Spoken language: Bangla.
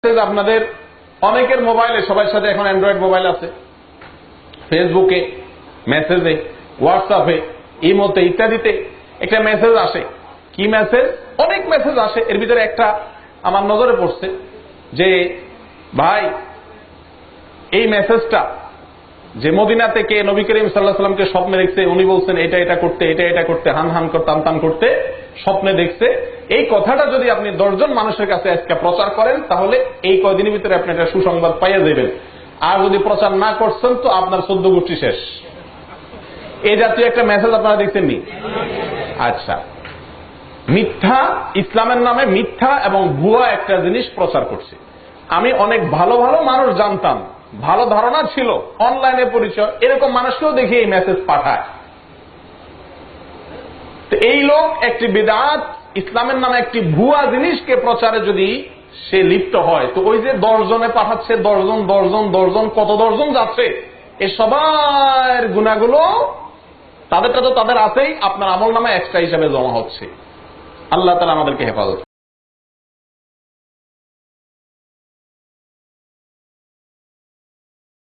আপনাদের অনেকের মোবাইলে, সবার সাথে এখন অ্যান্ড্রয়েড মোবাইল আছে, ফেসবুকে, মেসেজে, হোয়াটসঅ্যাপে, ইমোতে ইত্যাদিতে একটা মেসেজ আসে। কি মেসেজ? অনেক মেসেজ আসে। এর ভিতরে একটা আমার নজরে পড়ছে যে ভাই, এই মেসেজটা যে মদিনা থেকে নবী করিম সাল্লাল্লাহু আলাইহি ওয়াসাল্লামকে স্বপ্নে দেখছে, উনি বলছেন এটা এটা করতে, এটা এটা করতে, হান হান করতে, টান টান করতে স্বপ্নে দেখছে, এই কথাটা যদি আপনি 10 জন মানুষের কাছে আজকে প্রচার করেন তাহলে এই কয়দিনের ভিতরে আপনি একটা সুসংবাদ পাইয়া যাবেন। আর যদি প্রচার না করছেন তো আপনার 14 গোষ্ঠী শেষ। এই জাতীয় একটা মেসেজ আপনারা দেখছেননি? আচ্ছা, মিথ্যা, ইসলামের নামে মিথ্যা এবং ভুয়া একটা জিনিস প্রচার করছে। আমি অনেক ভালো ভালো মানুষ জানতাম, ভালো ধারণা ছিল, অনলাইনে পরিচয়, এরকম মানুষকেও দেখি এই মেসেজ পাঠায়। তো এই লোক একটি বিদআত, ইসলামের নামে একটি ভুয়া জিনিসকে প্রচারে যদি সে লিপ্ত হয়, তো ওই যে 10 জনে পাঠাচ্ছে, 10 জন কত 10 জন যাচ্ছে, এ সবার গুনাহগুলো তাদেরটা তো তাদের আছেই, আপনার আমল নামে এক্সট্রা হিসাবে জমা হচ্ছে। আল্লাহ তাআলা আমাদেরকে হেফাজত